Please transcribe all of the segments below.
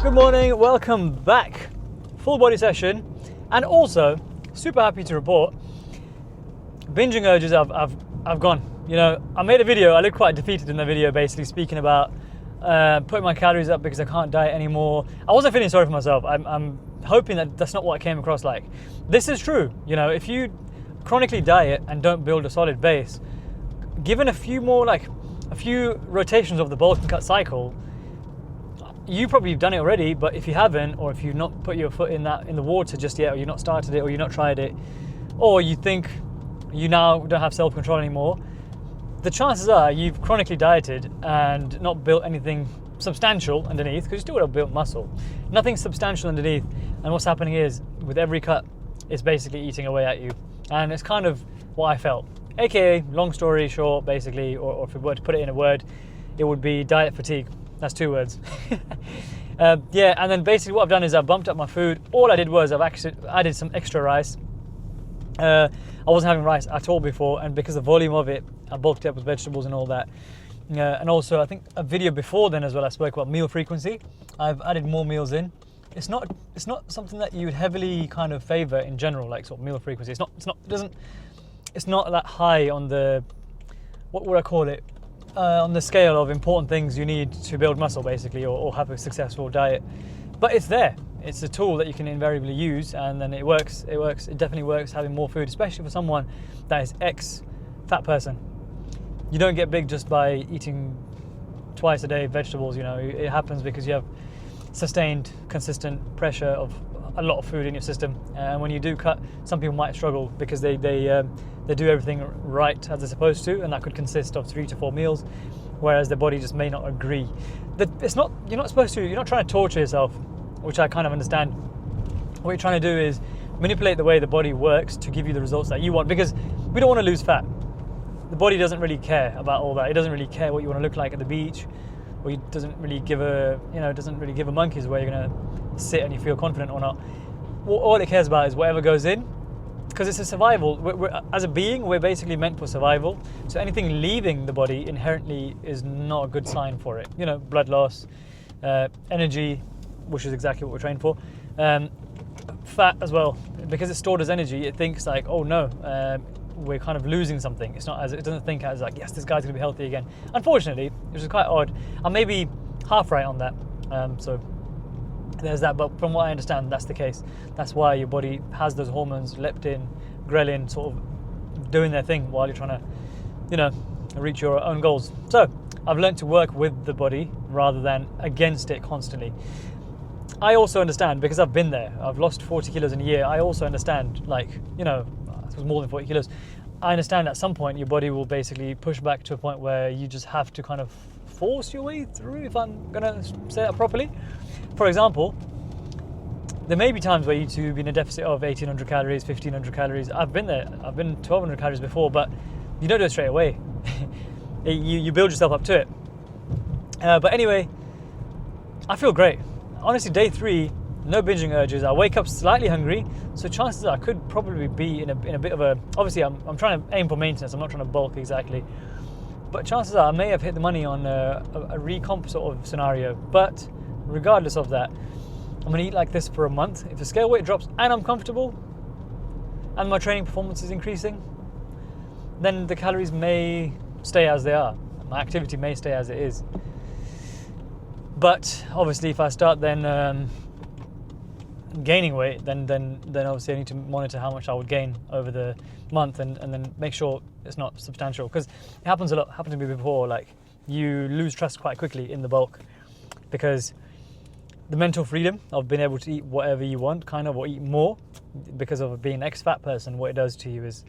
Good morning, welcome back. Full body session, and also super happy to report binging urges I've gone. You know, I made a video, I looked quite defeated in the video, basically speaking about putting my calories up because I can't diet anymore. I wasn't feeling sorry for myself. I'm hoping that that's not what I came across like. This is true. You know, if you chronically diet and don't build a solid base, given a few rotations of the bulk and cut cycle, you probably have done it already, but if you haven't, or if you've not put your foot in the water just yet, or you've not started it, or you've not tried it, or you think you now don't have self-control anymore, the chances are you've chronically dieted and not built anything substantial underneath, because you still would have built muscle. Nothing substantial underneath, and what's happening is, with every cut, it's basically eating away at you. And it's kind of what I felt. AKA, long story short, basically, or if we were to put it in a word, it would be diet fatigue. That's 2 words. Yeah, and then basically what I've done is I've bumped up my food. All I did was I've actually added some extra rice. I wasn't having rice at all before, and because of the volume of it, I bulked it up with vegetables and all that. And also, I think a video before then as well, I spoke about meal frequency. I've added more meals in. It's not something that you would heavily kind of favor in general, like sort of meal frequency. It's not that high on the, what would I call it? On the scale of important things you need to build muscle, basically, or have a successful diet. But it's there. It's a tool that you can invariably use, and then it works. It definitely works, having more food, especially for someone that is ex-fat person. You don't get big just by eating twice a day vegetables. You know, it happens because you have sustained, consistent pressure of a lot of food in your system. And when you do cut, some people might struggle because they do everything right as they're supposed to, and that could consist of 3 to 4 meals, whereas their body just may not agree. You're not trying to torture yourself, which I kind of understand. What you're trying to do is manipulate the way the body works to give you the results that you want, because we don't want to lose fat. The body doesn't really care about all that. It doesn't really care what you want to look like at the beach, or it doesn't really give a monkey's where you're going to sit and you feel confident or not. All it cares about is whatever goes in, because it's a survival. As a being, we're basically meant for survival. So anything leaving the body inherently is not a good sign for it. You know, blood loss, energy, which is exactly what we're trained for. Fat as well, because it's stored as energy. It thinks like, oh no, we're kind of losing something. It doesn't think as like, yes, this guy's gonna be healthy again. Unfortunately, which is quite odd. I may be half right on that. So there's that, but from what I understand, that's the case. That's why your body has those hormones, leptin, ghrelin, sort of doing their thing while you're trying to, reach your own goals. So I've learned to work with the body rather than against it constantly. I also understand, because I've been there. I've lost 40 kilos in a year. I also understand, it was more than 40 kilos. I understand at some point your body will basically push back to a point where you just have to kind of force your way through, if I'm gonna say that properly. For example, there may be times where you two be in a deficit of 1800 calories, 1500 calories. I've been there. I've been 1200 calories before, but you don't do it straight away. You build yourself up to it. But anyway, I feel great. Honestly, day 3, no binging urges. I wake up slightly hungry, so chances are I could probably be in a bit of a. Obviously, I'm trying to aim for maintenance. I'm not trying to bulk exactly, but chances are I may have hit the money on a recomp sort of scenario. But regardless of that, I'm gonna eat like this for a month. If the scale weight drops and I'm comfortable, and my training performance is increasing, then the calories may stay as they are. My activity may stay as it is. But obviously, if I start then gaining weight, then obviously I need to monitor how much I would gain over the month, and then make sure it's not substantial, because it happens a lot. Happened to me before. Like, you lose trust quite quickly in the bulk, because the mental freedom of being able to eat whatever you want, kind of, or eat more, because of being an ex-fat person, what it does to you is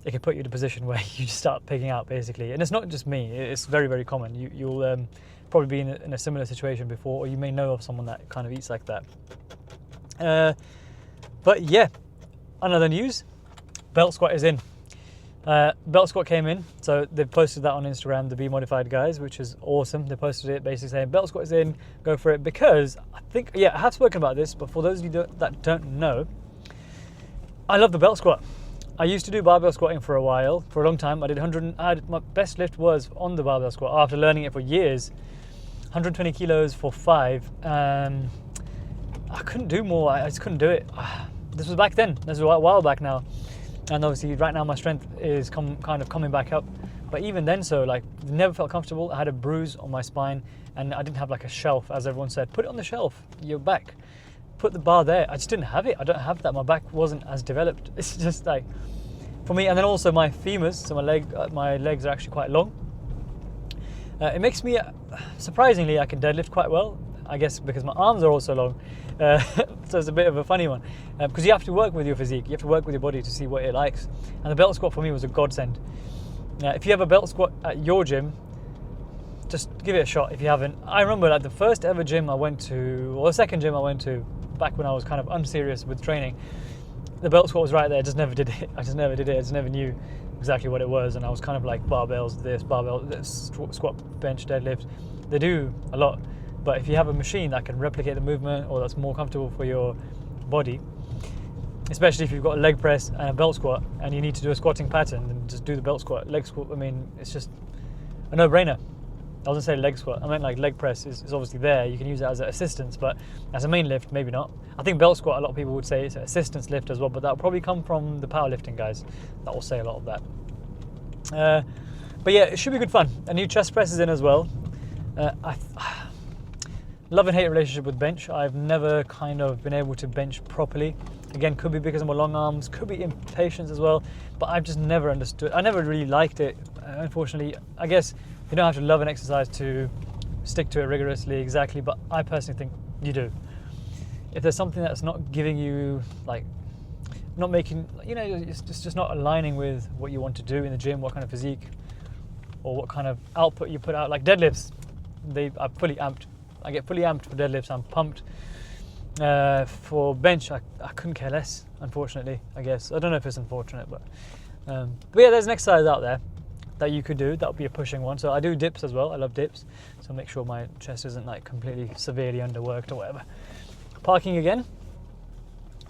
it can put you in a position where you just start pigging out, basically. And it's not just me. It's very, very common. You'll probably be in a similar situation before, or you may know of someone that kind of eats like that. But yeah, another news, belt squat is in. Belt squat came in, so they've posted that on Instagram, the Be Modified guys, which is awesome. They posted it basically saying belt squat is in, go for it, because I have spoken about this, but for those of you that don't know, I love the belt squat. I used to do barbell squatting for a while, for a long time. I did 100, my best lift was on the barbell squat after learning it for years. 120 kilos for 5. I couldn't do more. I just couldn't do it. This was back then. This was a while back now. And obviously right now my strength is kind of coming back up. But even then, so like, never felt comfortable. I had a bruise on my spine and I didn't have like a shelf, as everyone said. Put it on the shelf, your back. Put the bar there. I just didn't have it. I don't have that. My back wasn't as developed. It's just like, for me, and then also my femurs, so my legs are actually quite long. It makes me, surprisingly, I can deadlift quite well. I guess because my arms are also long. So it's a bit of a funny one. Because you have to work with your physique. You have to work with your body to see what it likes. And the belt squat for me was a godsend. If you have a belt squat at your gym, just give it a shot if you haven't. I remember like the first ever gym I went to, or the second gym I went to, back when I was kind of unserious with training, the belt squat was right there. I just never did it. I just never knew exactly what it was. And I was kind of like barbells, this, squat, bench, deadlift. They do a lot. But if you have a machine that can replicate the movement or that's more comfortable for your body, especially if you've got a leg press and a belt squat and you need to do a squatting pattern, then just do the belt squat. Leg squat, I mean, it's just a no-brainer. I wasn't saying leg squat. I meant like leg press is obviously there. You can use that as an assistance, but as a main lift, maybe not. I think belt squat, a lot of people would say it's an assistance lift as well, but that'll probably come from the powerlifting guys. That will say a lot of that. But yeah, it should be good fun. A new chest press is in as well. Love and hate relationship with bench. I've never kind of been able to bench properly. Again, could be because of my long arms, could be impatience as well, but I've just never understood. I never really liked it, unfortunately. I guess you don't have to love an exercise to stick to it rigorously, exactly, but I personally think you do. If there's something that's not giving you, like, not making, you know, it's just not aligning with what you want to do in the gym, what kind of physique, or what kind of output you put out, like deadlifts, they are fully amped. I get fully amped for deadlifts, I'm pumped. For bench, I couldn't care less, unfortunately, I guess. I don't know if it's unfortunate, but yeah, there's an exercise out there that you could do. That would be a pushing one. So I do dips as well. I love dips. So make sure my chest isn't like completely severely underworked or whatever. Parking again,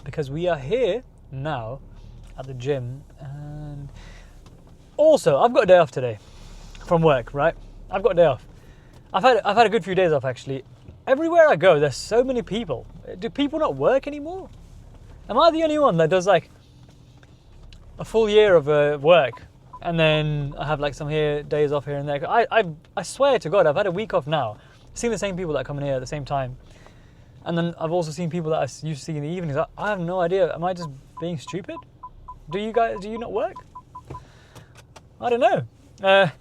because we are here now at the gym. And also, I've got a day off today from work, right? I've got a day off. I've had a good few days off actually. Everywhere I go, there's so many people. Do people not work anymore? Am I the only one that does like a full year of work and then I have like some days off here and there? I swear to God, I've had a week off now. I've seen the same people that come in here at the same time. And then I've also seen people that I used to see in the evenings. I have no idea. Am I just being stupid? Do you not work? I don't know. But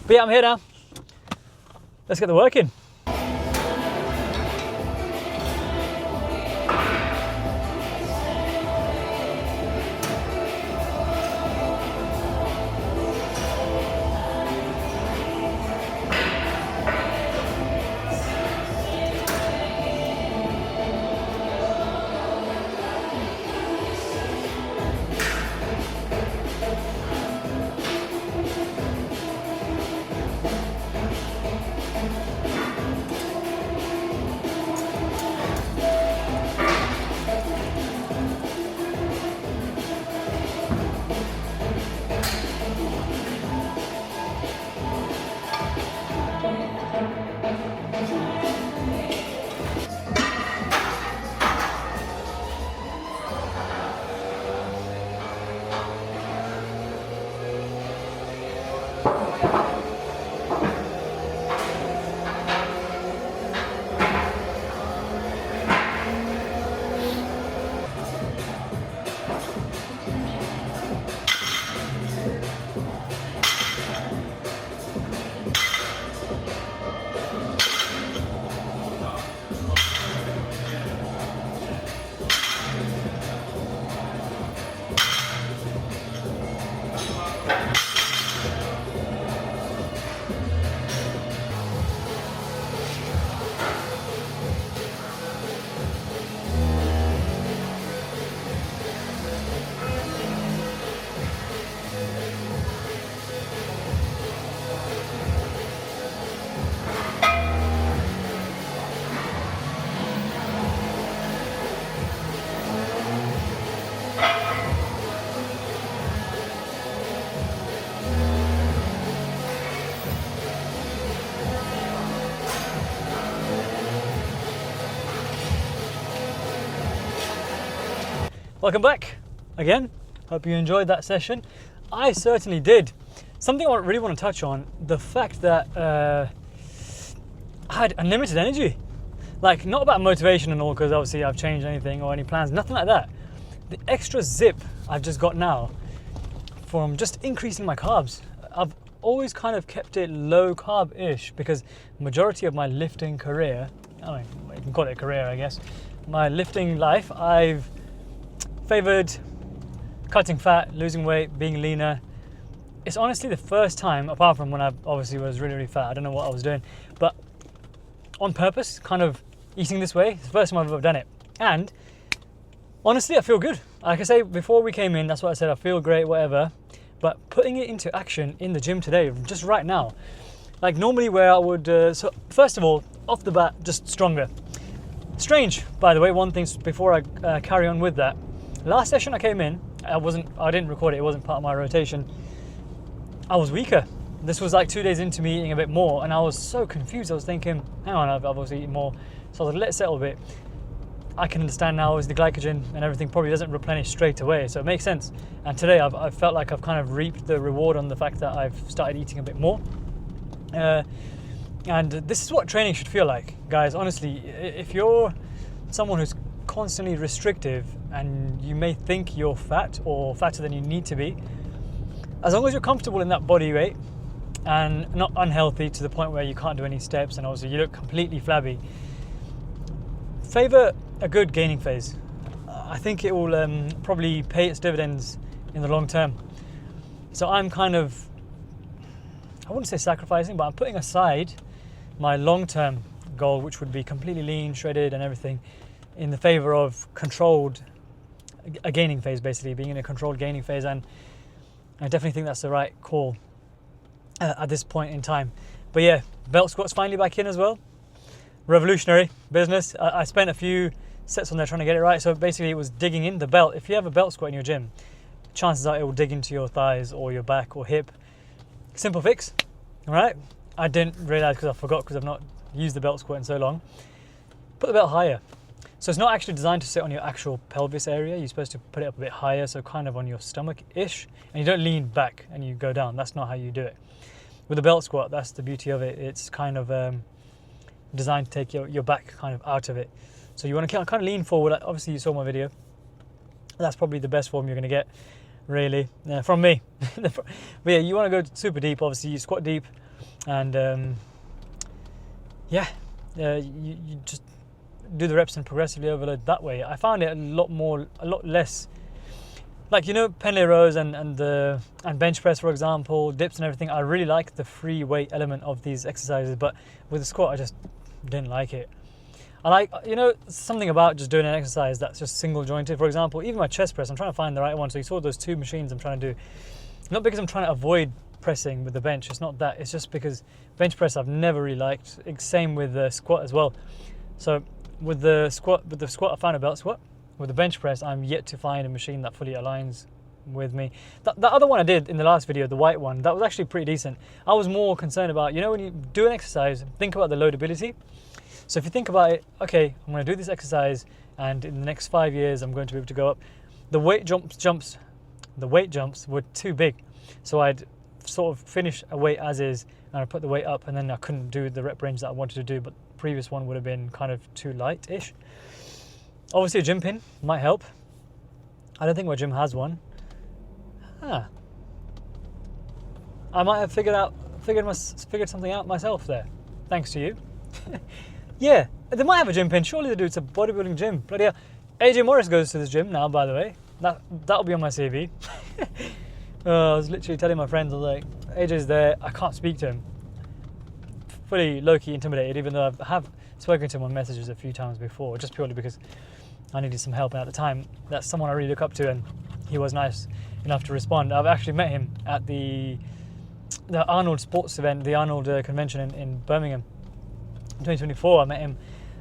yeah, I'm here now. Let's get the work in. Welcome back again. Hope you enjoyed that session. I certainly did. Something I really want to touch on, the fact that I had unlimited energy. Like, not about motivation and all, because obviously I've changed anything or any plans, nothing like that. The extra zip I've just got now from just increasing my carbs. I've always kind of kept it low carb-ish because majority of my lifting career, I mean, you can call it a career, I guess, my lifting life, I've favored cutting fat, losing weight, being leaner. It's honestly the first time, apart from when I obviously was really, really fat, I don't know what I was doing, but on purpose, kind of eating this way, it's the first time I've ever done it. And honestly, I feel good. Like I say, before we came in, that's what I said, I feel great, whatever. But putting it into action in the gym today, just right now, like normally where I would, so first of all, off the bat, just stronger. Strange, by the way, one thing before I carry on with that. Last session I came in, I didn't record it, it wasn't part of my rotation. I was weaker. This was like 2 days into me eating a bit more, and I was so confused. I was thinking, hang on, I've obviously eaten more. So I was like, let it settle a bit. I can understand now is the glycogen and everything probably doesn't replenish straight away, so it makes sense. And today I've felt like I've kind of reaped the reward on the fact that I've started eating a bit more. And this is what training should feel like, guys. Honestly, if you're someone who's constantly restrictive and you may think you're fat or fatter than you need to be, as long as you're comfortable in that body weight and not unhealthy to the point where you can't do any steps and also you look completely flabby, favor a good gaining phase. I think it will probably pay its dividends in the long term. So I'm kind of, I wouldn't say sacrificing, but I'm putting aside my long-term goal, which would be completely lean, shredded and everything, in the favor of a gaining phase, basically being in a controlled gaining phase. And I definitely think that's the right call at this point in time. But yeah, belt squats finally back in as well. Revolutionary business. I spent a few sets on there trying to get it right. So basically it was digging in the belt. If you have a belt squat in your gym, chances are it will dig into your thighs or your back or hip. Simple fix, all right? I didn't realize because I forgot because I've not used the belt squat in so long. Put the belt higher. So it's not actually designed to sit on your actual pelvis area. You're supposed to put it up a bit higher, so kind of on your stomach-ish. And you don't lean back and you go down. That's not how you do it. With the belt squat, that's the beauty of it. It's kind of designed to take your back kind of out of it. So you want to kind of lean forward. Obviously, you saw my video. That's probably the best form you're going to get, really, from me. But yeah, you want to go super deep. Obviously, you squat deep. And you just do the reps and progressively overload that way. I found it a lot less, like, you know, Pendlay rows and bench press, for example, dips and everything. I really like the free weight element of these exercises, but with the squat I just didn't like it. I like, you know, something about just doing an exercise that's just single jointed. For example, even my chest press, I'm trying to find the right one. So you saw those two machines I'm trying to do, not because I'm trying to avoid pressing with the bench, it's not that, it's just because bench press I've never really liked. Same with the squat as well. So with the squat I found a belt squat. With the bench press, I'm yet to find a machine that fully aligns with me. The other one I did in the last video, the white one, that was actually pretty decent. I was more concerned about, you know, when you do an exercise, think about the loadability. So if you think about it, okay, I'm going to do this exercise and in the next 5 years I'm going to be able to go up. The weight jumps were too big. So I'd sort of finish a weight as is and I put the weight up and then I couldn't do the rep range that I wanted to do, but the previous one would have been kind of too light-ish. Obviously a gym pin might help. I don't think my gym has one. I might have figured something out myself there, thanks to you. Yeah, they might have a gym pin. Surely they do. It's a bodybuilding gym. Bloody hell. AJ Morris goes to this gym now, by the way. That'll be on my CV. I was literally telling my friends, I was like, AJ's there. I can't speak to him. Fully low-key intimidated, even though I have spoken to him on messages a few times before, just purely because I needed some help. And at the time, that's someone I really look up to, and he was nice enough to respond. I've actually met him at the Arnold sports event, the Arnold convention in Birmingham. 2024, I met him.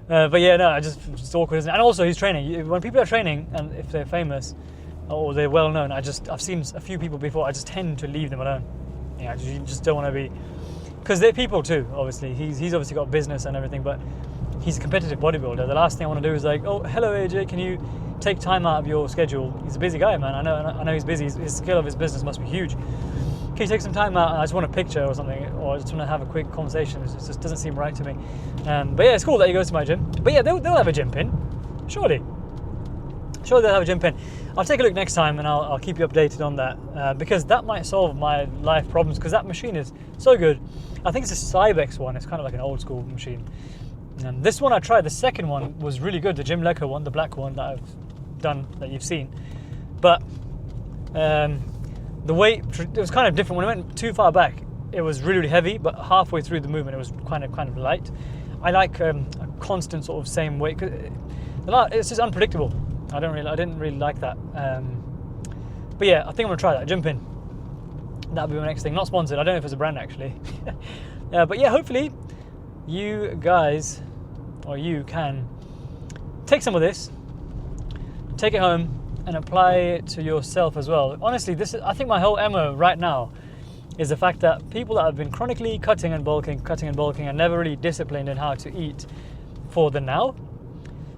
But yeah, no, it's awkward, isn't it? And also, he's training. When people are training, and if they're famous or they're well known, I've seen a few people before. I just tend to leave them alone. Yeah, you just don't want to be, because they're people too. Obviously, he's obviously got business and everything, but he's a competitive bodybuilder. The last thing I want to do is like, oh, hello AJ, can you take time out of your schedule? He's a busy guy, man. I know he's busy. His scale of his business must be huge. Can you take some time out? I just want a picture or something, or I just want to have a quick conversation. It just doesn't seem right to me. But yeah, it's cool that he goes to my gym. But yeah, they'll have a gym pin, surely. Surely they'll have a gym pin. I'll take a look next time and I'll keep you updated on that, because that might solve my life problems, because that machine is so good. I think it's a Cybex one. It's kind of like an old school machine. And this one I tried, the second one was really good, the Jim Lecker one, the black one that I've done, that you've seen. But the weight, it was kind of different. When I went too far back, it was really, really heavy, but halfway through the movement, it was kind of light. I like a constant sort of same weight, 'cause it's just unpredictable. I didn't really like that. But yeah, I think I'm gonna try that gym pin. That'll be my next thing. Not sponsored. I don't know if it's a brand actually. But yeah, hopefully you guys, or you can take some of this, take it home, and apply it to yourself as well. Honestly, I think my whole MO right now is the fact that people that have been chronically cutting and bulking, are never really disciplined in how to eat for the now.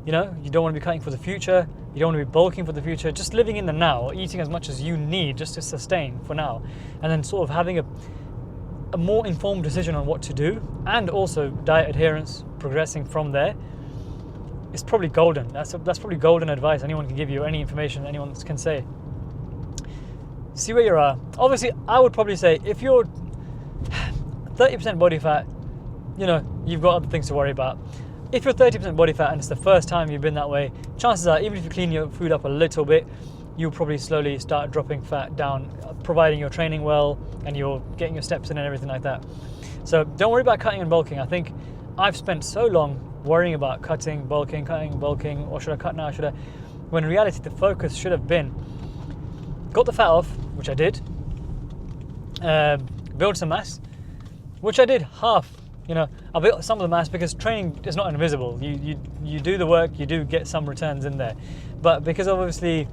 You know, you don't want to be cutting for the future. You don't want to be bulking for the future. Just living in the now, eating as much as you need just to sustain for now, and then sort of having a more informed decision on what to do, and also diet adherence, progressing from there. It's probably golden. That's probably golden advice anyone can give you, any information anyone can say. See where you are. Obviously, I would probably say if you're 30% body fat, you know, you've got other things to worry about. If you're 30% body fat and it's the first time you've been that way, chances are, even if you clean your food up a little bit, you'll probably slowly start dropping fat down, providing you're training well and you're getting your steps in and everything like that. So don't worry about cutting and bulking. I think I've spent so long worrying about cutting, bulking, or should I cut now, when in reality the focus should have been, got the fat off, which I did, build some mass, which I did half. You know, I built some of the mass because training is not invisible. You do the work, you do get some returns in there. But because of obviously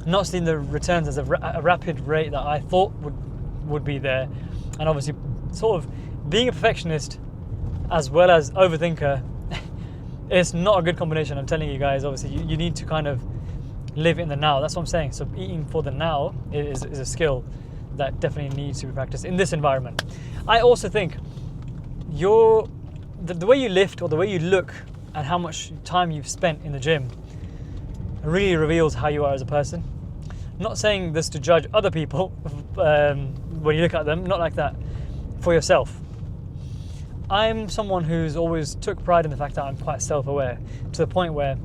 not seeing the returns as a rapid rate that I thought would be there, and obviously sort of being a perfectionist as well as overthinker, it's not a good combination. I'm telling you guys, obviously you need to kind of live in the now. That's what I'm saying. So eating for the now is a skill that definitely needs to be practiced in this environment. I also think the way you lift, or the way you look at how much time you've spent in the gym, really reveals how you are as a person. I'm not saying this to judge other people when you look at them, not like that, for yourself. I'm someone who's always took pride in the fact that I'm quite self-aware, to the point where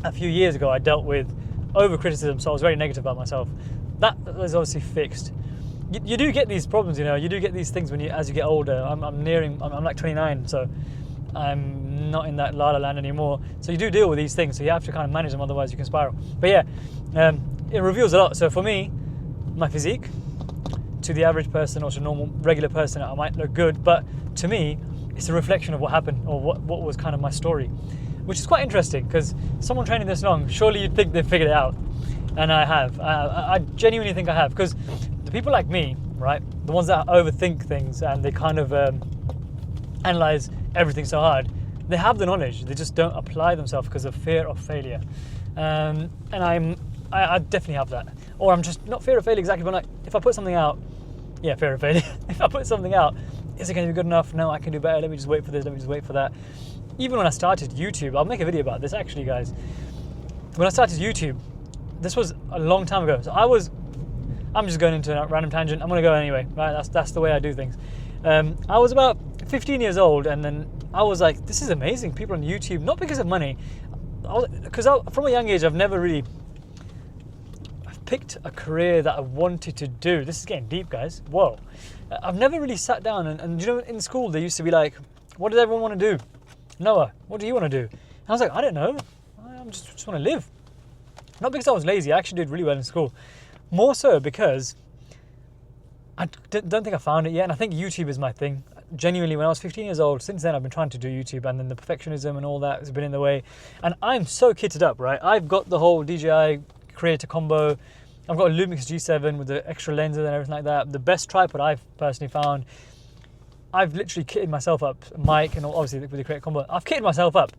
a few years ago I dealt with over-criticism, so I was very negative about myself. That is obviously fixed. You do get these problems, you know, you do get these things as you get older. I'm like 29, so I'm not in that la la land anymore. So you do deal with these things, so you have to kind of manage them, otherwise you can spiral. But yeah, it reveals a lot. So for me, my physique, to the average person or to a normal, regular person, I might look good, but to me, it's a reflection of what happened, or what was kind of my story, which is quite interesting, because someone training this long, surely you'd think they've figured it out. And I have. I genuinely think I have, because the people like me, right, the ones that overthink things and they kind of analyze everything so hard, they have the knowledge, they just don't apply themselves because of fear of failure. And I definitely have that. Or I'm just, not fear of failure exactly, but like, if I put something out, yeah, fear of failure. If I put something out, is it going to be good enough? No, I can do better. Let me just wait for this. Let me just wait for that. Even when I started YouTube, I'll make a video about this actually, guys. When I started YouTube, this was a long time ago. So I'm just going into a random tangent. I'm going to go anyway, right? That's the way I do things. I was about 15 years old, and then I was like, this is amazing. People on YouTube, not because of money, because from a young age, I've picked a career that I wanted to do. This is getting deep, guys. Whoa. I've never really sat down and you know, in school, they used to be like, what does everyone want to do? Noah, what do you want to do? And I was like, I don't know. I just want to live. Not because I was lazy. I actually did really well in school. More so because I don't think I found it yet. And I think YouTube is my thing. Genuinely, when I was 15 years old, since then I've been trying to do YouTube, and then the perfectionism and all that has been in the way. And I'm so kitted up, right? I've got the whole DJI creator combo. I've got a Lumix G7 with the extra lenses and everything like that. The best tripod I've personally found. I've literally kitted myself up, Mike, and obviously with the Create Combo, I've kitted myself up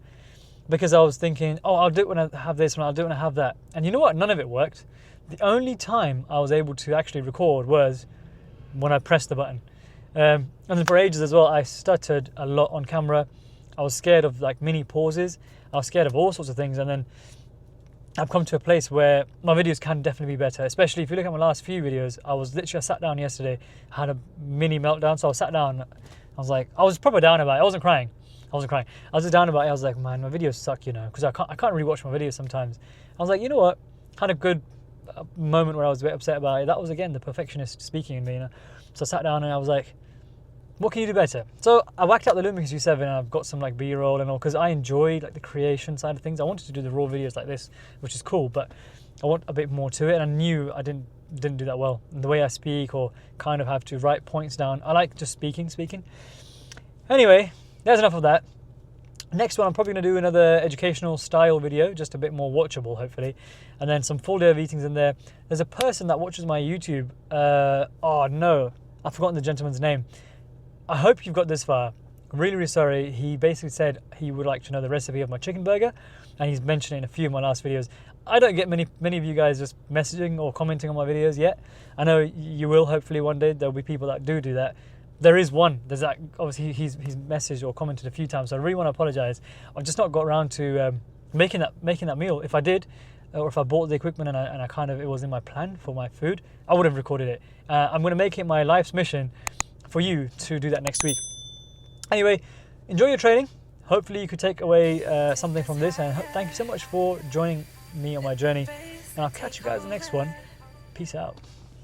because I was thinking, oh, I'll do it when I have this, when I'll do it when I have that. And you know what? None of it worked. The only time I was able to actually record was when I pressed the button. And then for ages as well, I stuttered a lot on camera. I was scared of like mini pauses. I was scared of all sorts of things. And then I've come to a place where my videos can definitely be better, especially if you look at my last few videos. I sat down yesterday, had a mini meltdown. So I sat down, I was probably down about it. I wasn't crying. I was just down about it. I was like, man, my videos suck, you know, because I can't really watch my videos sometimes. I was like, you know what? Had a good moment where I was a bit upset about it. That was, again, the perfectionist speaking in me, you know. So I sat down and I was like, what can you do better? So I whacked out the Lumix U7 and I've got some like B-roll and all, because I enjoy like the creation side of things. I wanted to do the raw videos like this, which is cool, but I want a bit more to it, and I knew I didn't do that well. And the way I speak, or kind of have to write points down. I like just speaking. Anyway, there's enough of that. Next one, I'm probably going to do another educational style video, just a bit more watchable, hopefully. And then some full day of eatings in there. There's a person that watches my YouTube. Oh no, I've forgotten the gentleman's name. I hope you've got this far. I'm really, really sorry. He basically said he would like to know the recipe of my chicken burger, and he's mentioned it in a few of my last videos. I don't get many of you guys just messaging or commenting on my videos yet. I know you will, hopefully one day. There'll be people that do that. There is one. There's that. Obviously, he's messaged or commented a few times, so I really want to apologize. I've just not got around to making that meal. If I did, or if I bought the equipment and I kind of, it was in my plan for my food, I would have recorded it. I'm going to make it my life's mission for you to do that next week. Anyway, enjoy your training. Hopefully you could take away something from this, and thank you so much for joining me on my journey, and I'll catch you guys in the next one. Peace out.